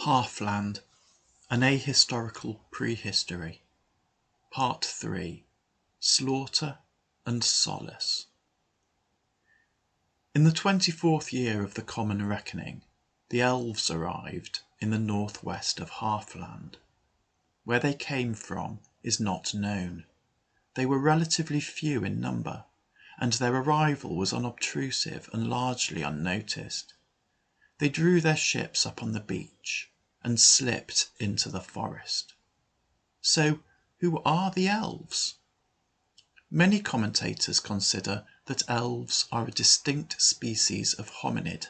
Halfland, an ahistorical prehistory. Part 3. Slaughter and Solace. In the 24th year of the Common Reckoning, the elves arrived in the northwest of Halfland. Where they came from is not known. They were relatively few in number, and their arrival was unobtrusive and largely unnoticed. They drew their ships up on the beach and slipped into the forest. So, who are the elves? Many commentators consider that elves are a distinct species of hominid,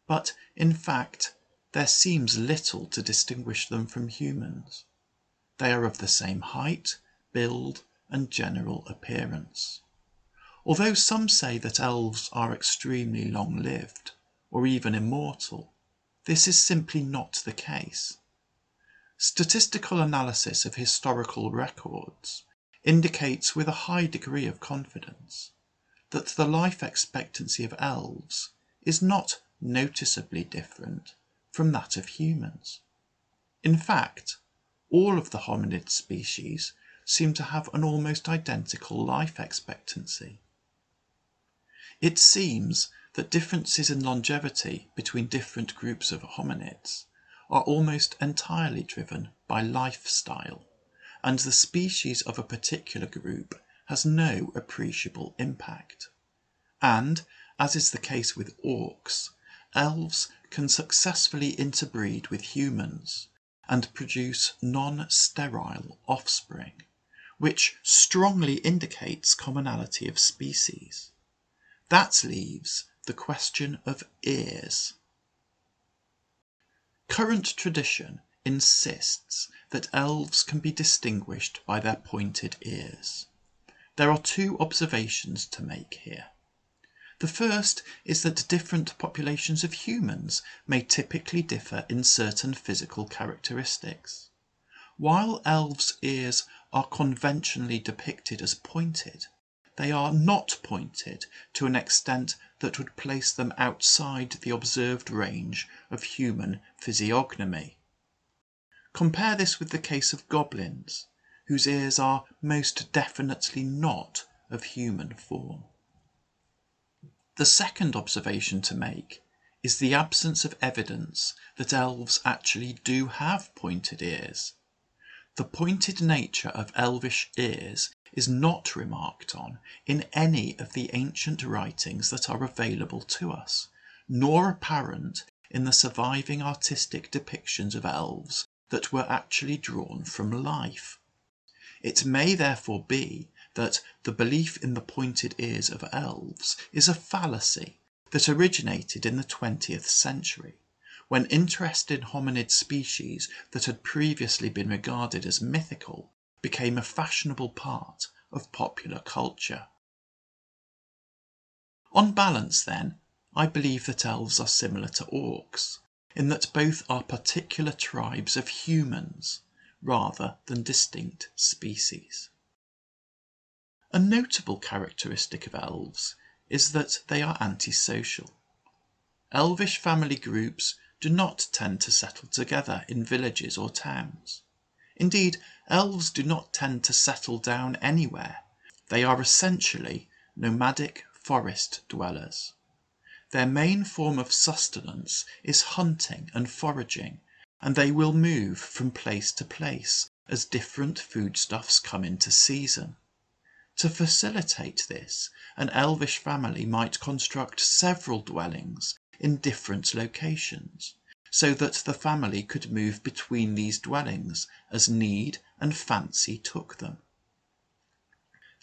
but in fact there seems little to distinguish them from humans. They are of the same height, build, and general appearance. Although some say that elves are extremely long-lived, or even immortal, this is simply not the case. Statistical analysis of historical records indicates with a high degree of confidence that the life expectancy of elves is not noticeably different from that of humans. In fact, all of the hominid species seem to have an almost identical life expectancy. It seems that differences in longevity between different groups of hominids are almost entirely driven by lifestyle, and the species of a particular group has no appreciable impact. And, as is the case with orcs, elves can successfully interbreed with humans and produce non-sterile offspring, which strongly indicates commonality of species. That leaves the question of ears. Current tradition insists that elves can be distinguished by their pointed ears. There are two observations to make here. The first is that different populations of humans may typically differ in certain physical characteristics. While elves' ears are conventionally depicted as pointed, they are not pointed to an extent that would place them outside the observed range of human physiognomy. Compare this with the case of goblins, whose ears are most definitely not of human form. The second observation to make is the absence of evidence that elves actually do have pointed ears. The pointed nature of elvish ears is not remarked on in any of the ancient writings that are available to us, nor apparent in the surviving artistic depictions of elves that were actually drawn from life. It may therefore be that the belief in the pointed ears of elves is a fallacy that originated in the 20th century, when interest in hominid species that had previously been regarded as mythical became a fashionable part of popular culture. On balance, then, I believe that elves are similar to orcs, in that both are particular tribes of humans, rather than distinct species. A notable characteristic of elves is that they are antisocial. Elvish family groups do not tend to settle together in villages or towns. Indeed, elves do not tend to settle down anywhere. They are essentially nomadic forest dwellers. Their main form of sustenance is hunting and foraging, and they will move from place to place as different foodstuffs come into season. To facilitate this, an elvish family might construct several dwellings in different locations, so that the family could move between these dwellings as need and fancy took them.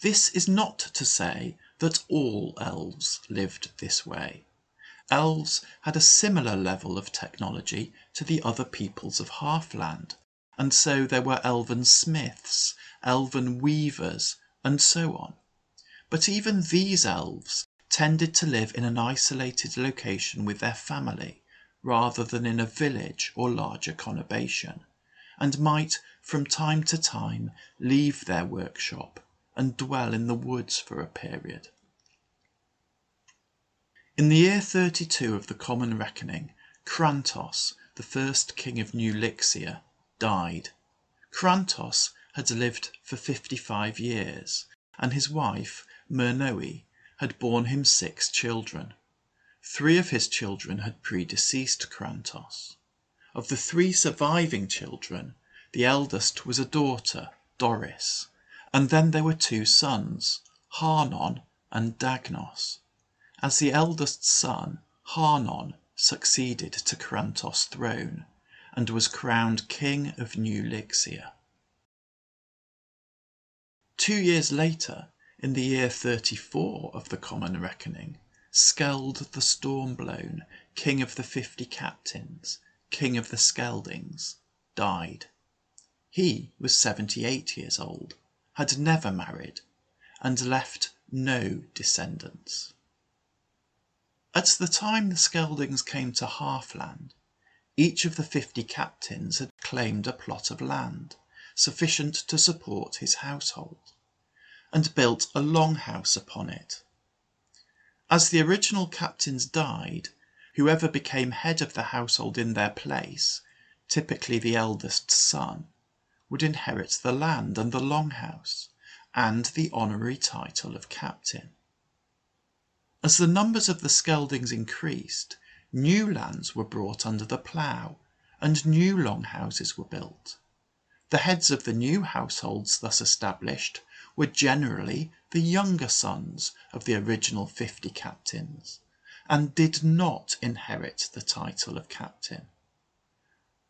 This is not to say that all elves lived this way. Elves had a similar level of technology to the other peoples of Halfland, and so there were elven smiths, elven weavers, and so on. But even these elves tended to live in an isolated location with their family, rather than in a village or larger conurbation, and might from time to time leave their workshop and dwell in the woods for a period. In the year 32 of the Common Reckoning, Krantos, the first king of New Lixia, died. Crantos had lived for 55 years, and his wife, Mernoe, had borne him 6 children. 3 of his children had predeceased Crantos. Of the 3 surviving children, the eldest was a daughter, Doris, and then there were 2 sons, Harnon and Dagnos. As the eldest son, Harnon succeeded to Crantos' throne and was crowned king of New Lixia. 2 years later, in the year 34 of the Common Reckoning, Skeld the Stormblown, king of the 50 captains, king of the Skeldings, died. He was 78 years old, had never married, and left no descendants. At the time the Skeldings came to Halfland, each of the 50 captains had claimed a plot of land sufficient to support his household, and built a longhouse upon it. As the original captains died, whoever became head of the household in their place, typically the eldest son, would inherit the land and the longhouse, and the honorary title of captain. As the numbers of the Skeldings increased, new lands were brought under the plough, and new longhouses were built. The heads of the new households thus established were generally the younger sons of the original 50 captains, and did not inherit the title of captain.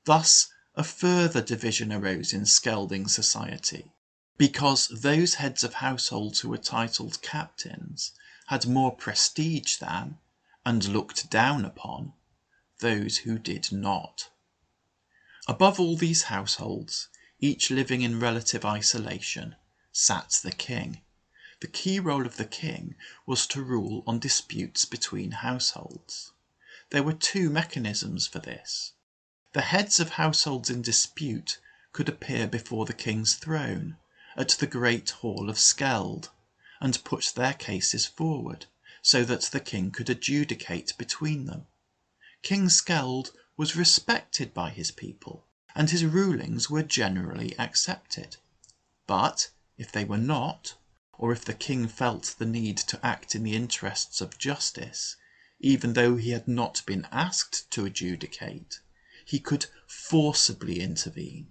Thus a further division arose in Skelding society, because those heads of households who were titled captains had more prestige than, and looked down upon, those who did not. Above all these households, each living in relative isolation, sat the king. The key role of the king was to rule on disputes between households. There were 2 mechanisms for this. The heads of households in dispute could appear before the king's throne at the great hall of Skeld, and put their cases forward, so that the king could adjudicate between them. King Skeld was respected by his people, and his rulings were generally accepted. But if they were not, or if the king felt the need to act in the interests of justice, even though he had not been asked to adjudicate, he could forcibly intervene.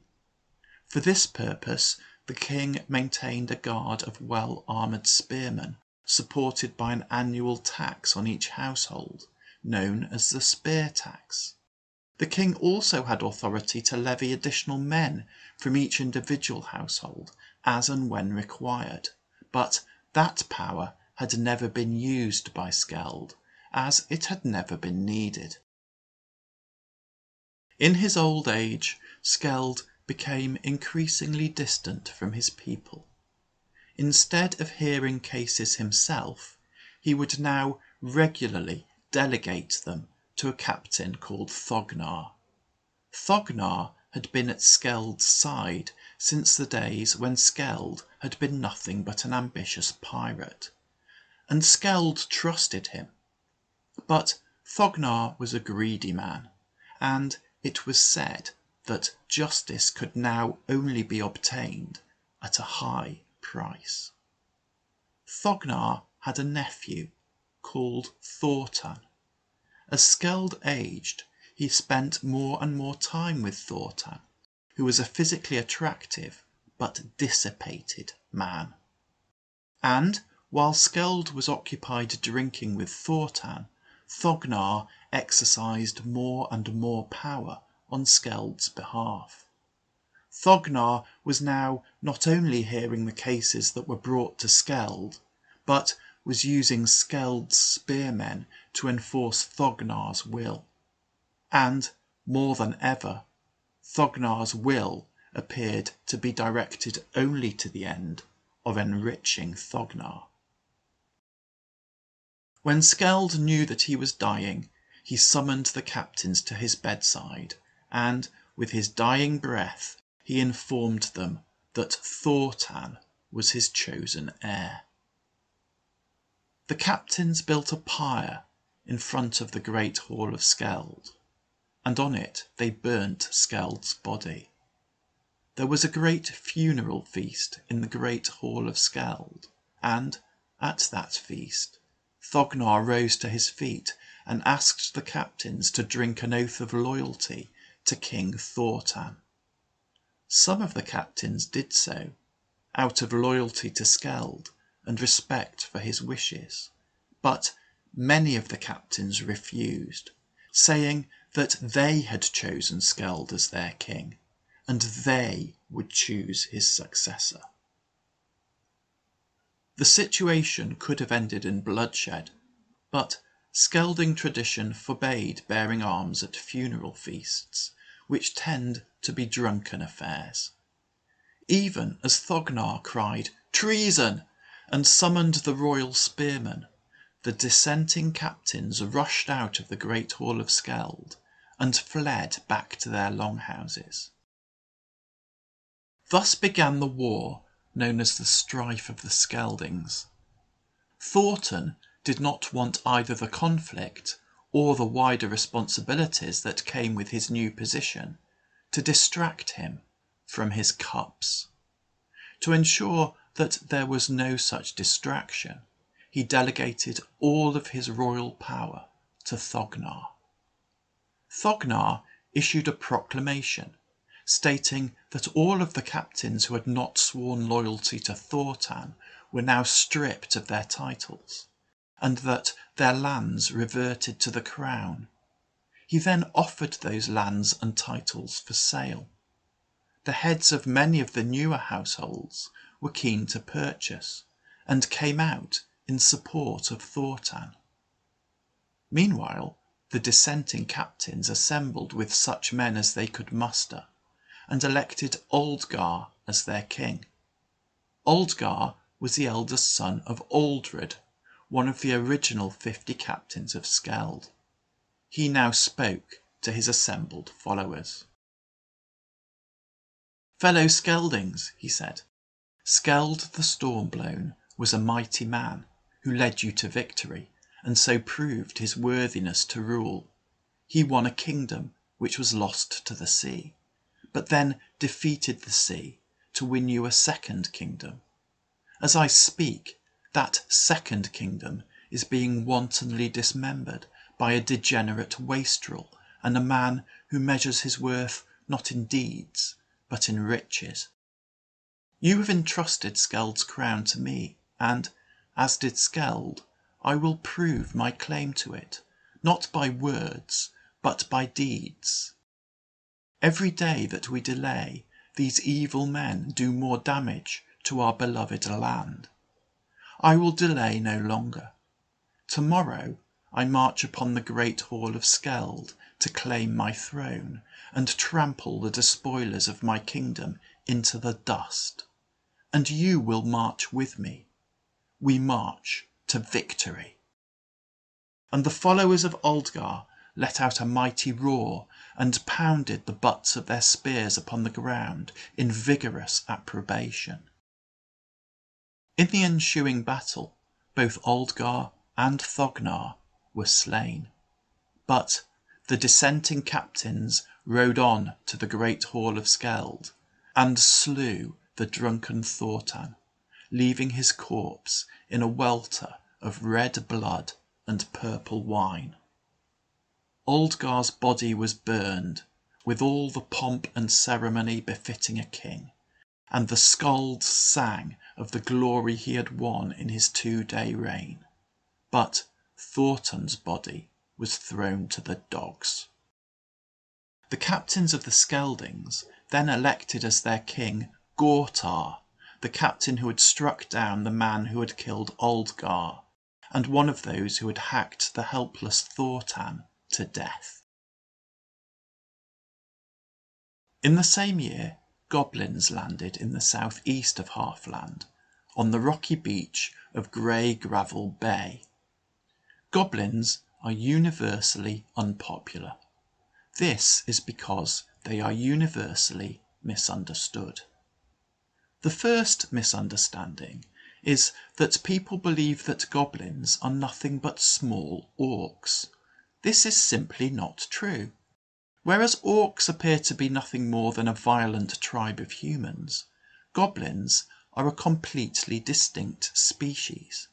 For this purpose the king maintained a guard of well-armoured spearmen, supported by an annual tax on each household, known as the spear tax. The king also had authority to levy additional men from each individual household, as and when required, but that power had never been used by Skeld, as it had never been needed. In his old age, Skeld became increasingly distant from his people. Instead of hearing cases himself, he would now regularly delegate them to a captain called Thognar. Thognar had been at Skeld's side since the days when Skeld had been nothing but an ambitious pirate, and Skeld trusted him. But Thognar was a greedy man, and it was said that justice could now only be obtained at a high price. Thognar had a nephew called Thortan. As Skeld aged, he spent more and more time with Thortan, who was a physically attractive but dissipated man. And while Skeld was occupied drinking with Thortan, Thognar exercised more and more power on Skeld's behalf. Thognar was now not only hearing the cases that were brought to Skeld, but was using Skeld's spearmen to enforce Thognar's will. And, more than ever, Thognar's will appeared to be directed only to the end of enriching Thognar. When Skeld knew that he was dying, he summoned the captains to his bedside, and, with his dying breath, he informed them that Thortan was his chosen heir. The captains built a pyre in front of the great hall of Skeld, and on it they burnt Skeld's body. There was a great funeral feast in the great hall of Skeld, and at that feast Thognar rose to his feet and asked the captains to drink an oath of loyalty to King Thortan. Some of the captains did so, out of loyalty to Skeld and respect for his wishes, but many of the captains refused, saying that they had chosen Skeld as their king, and they would choose his successor. The situation could have ended in bloodshed, but Skelding tradition forbade bearing arms at funeral feasts, which tend to be drunken affairs. Even as Thognar cried "Treason!" and summoned the royal spearmen, the dissenting captains rushed out of the great hall of Skeld and fled back to their longhouses. Thus began the war known as the Strife of the Skeldings. Thortan did not want either the conflict or the wider responsibilities that came with his new position to distract him from his cups. To ensure that there was no such distraction, he delegated all of his royal power to Thognar. Thognar issued a proclamation stating that all of the captains who had not sworn loyalty to Thortan were now stripped of their titles, and that their lands reverted to the crown. He then offered those lands and titles for sale. The heads of many of the newer households were keen to purchase, and came out in support of Thortan. Meanwhile, the dissenting captains assembled with such men as they could muster, and elected Aldgar as their king. Aldgar was the eldest son of Aldred, one of the original 50 captains of Skeld. He now spoke to his assembled followers. "Fellow Skeldings," he said, "Skeld the Stormblown was a mighty man who led you to victory, and so proved his worthiness to rule. He won a kingdom which was lost to the sea, but then defeated the sea to win you a second kingdom. As I speak, that second kingdom is being wantonly dismembered by a degenerate wastrel and a man who measures his worth not in deeds but in riches. You have entrusted Skeld's crown to me, and, as did Skeld, I will prove my claim to it, not by words but by deeds. Every day that we delay, these evil men do more damage to our beloved land. I will delay no longer. Tomorrow I march upon the great hall of Skeld to claim my throne and trample the despoilers of my kingdom into the dust. And you will march with me. We march to victory." And the followers of Aldgar let out a mighty roar and pounded the butts of their spears upon the ground in vigorous approbation. In the ensuing battle, both Aldgar and Thognar were slain, but the dissenting captains rode on to the great hall of Skeld and slew the drunken Thortan, leaving his corpse in a welter of red blood and purple wine. Aldgar's body was burned with all the pomp and ceremony befitting a king, and the skalds sang of the glory he had won in his 2-day reign. But Thortan's body was thrown to the dogs. The captains of the Skeldings then elected as their king Gortar, the captain who had struck down the man who had killed Aldgar, and one of those who had hacked the helpless Thortan to death. In the same year, goblins landed in the southeast of Halfland, on the rocky beach of Grey Gravel Bay. Goblins are universally unpopular. This is because they are universally misunderstood. The first misunderstanding is that people believe that goblins are nothing but small orcs. This is simply not true. Whereas orcs appear to be nothing more than a violent tribe of humans, goblins are a completely distinct species.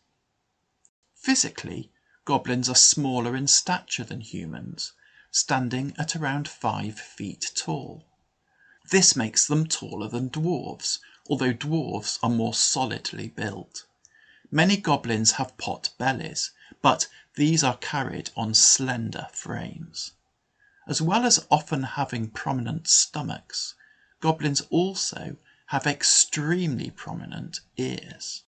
Physically, goblins are smaller in stature than humans, standing at around 5 feet tall. This makes them taller than dwarves, although dwarves are more solidly built. Many goblins have pot bellies, but these are carried on slender frames. As well as often having prominent stomachs, goblins also have extremely prominent ears.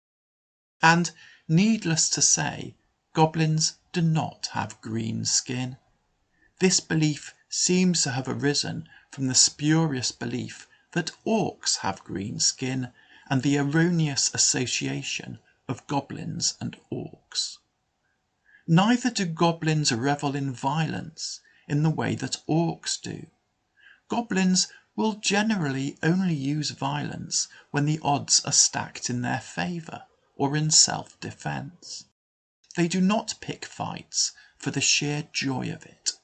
And, needless to say, goblins do not have green skin. This belief seems to have arisen from the spurious belief that orcs have green skin and the erroneous association of goblins and orcs. Neither do goblins revel in violence in the way that orcs do. Goblins will generally only use violence when the odds are stacked in their favour or in self-defence. They do not pick fights for the sheer joy of it.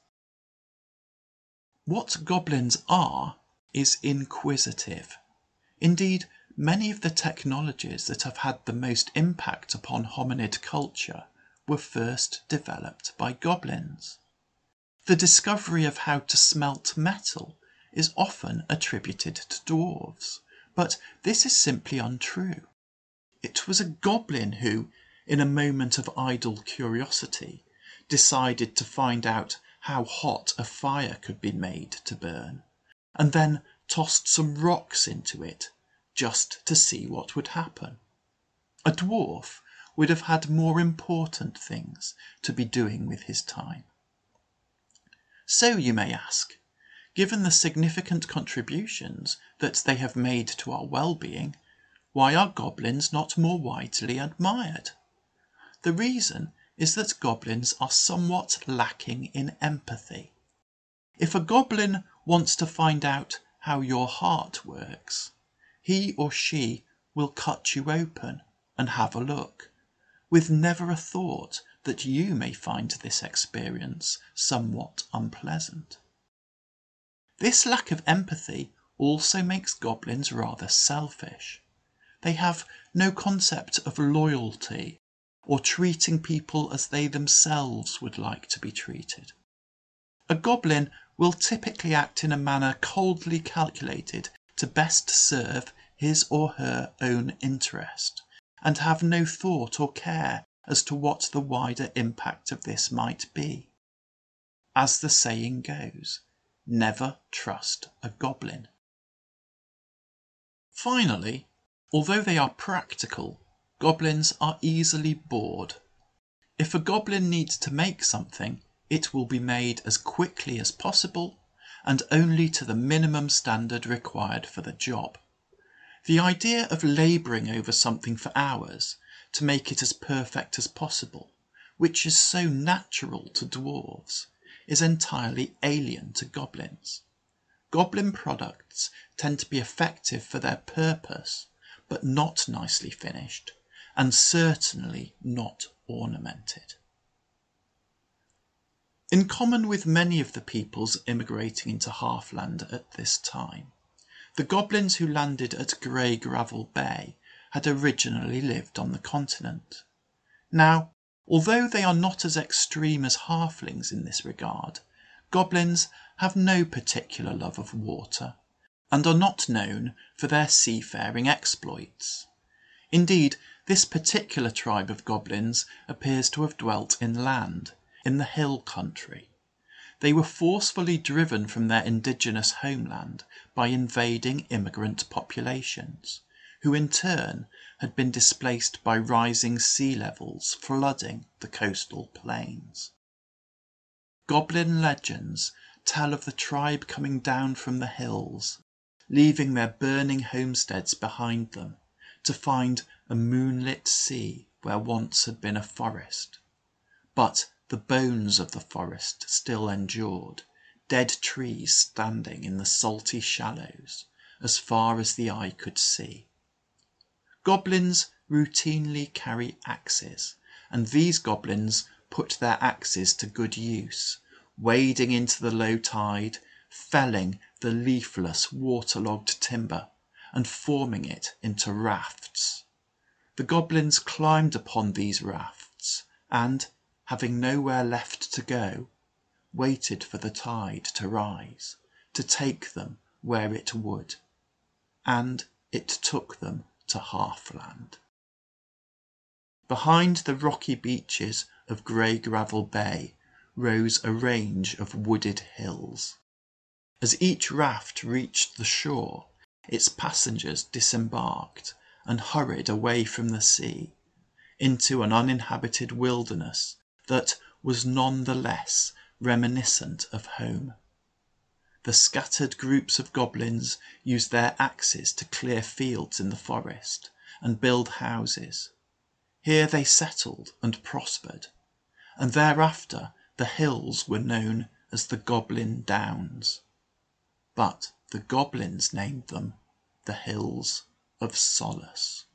What goblins are is inquisitive. Indeed, many of the technologies that have had the most impact upon hominid culture were first developed by goblins. The discovery of how to smelt metal is often attributed to dwarves, but this is simply untrue. It was a goblin who, in a moment of idle curiosity, decided to find out how hot a fire could be made to burn, and then tossed some rocks into it just to see what would happen. A dwarf would have had more important things to be doing with his time. So, you may ask, given the significant contributions that they have made to our well-being, why are goblins not more widely admired? The reason is that goblins are somewhat lacking in empathy. If a goblin wants to find out how your heart works, he or she will cut you open and have a look, with never a thought that you may find this experience somewhat unpleasant. This lack of empathy also makes goblins rather selfish. They have no concept of loyalty or treating people as they themselves would like to be treated. A goblin will typically act in a manner coldly calculated to best serve his or her own interest, and have no thought or care as to what the wider impact of this might be. As the saying goes, never trust a goblin. Finally, although they are practical, goblins are easily bored. If a goblin needs to make something, it will be made as quickly as possible and only to the minimum standard required for the job. The idea of labouring over something for hours to make it as perfect as possible, which is so natural to dwarves, is entirely alien to goblins. Goblin products tend to be effective for their purpose, but not nicely finished, and certainly not ornamented. In common with many of the peoples immigrating into Halfland at this time, the goblins who landed at Grey Gravel Bay had originally lived on the continent. Now, although they are not as extreme as halflings in this regard, goblins have no particular love of water, and are not known for their seafaring exploits. Indeed, this particular tribe of goblins appears to have dwelt inland, in the hill country. They were forcefully driven from their indigenous homeland by invading immigrant populations, who in turn had been displaced by rising sea levels flooding the coastal plains. Goblin legends tell of the tribe coming down from the hills, leaving their burning homesteads behind them, to find a moonlit sea where once had been a forest. But the bones of the forest still endured, dead trees standing in the salty shallows as far as the eye could see. Goblins routinely carry axes, and these goblins put their axes to good use, wading into the low tide, felling the leafless, waterlogged timber and forming it into rafts. The goblins climbed upon these rafts and, having nowhere left to go, waited for the tide to rise, to take them where it would. And it took them to Halfland. Behind the rocky beaches of Grey Gravel Bay rose a range of wooded hills. As each raft reached the shore, its passengers disembarked and hurried away from the sea into an uninhabited wilderness that was none the less reminiscent of home. The scattered groups of goblins used their axes to clear fields in the forest and build houses. Here they settled and prospered, and thereafter the hills were known as the Goblin Downs. But the goblins named them the Hills of Solace.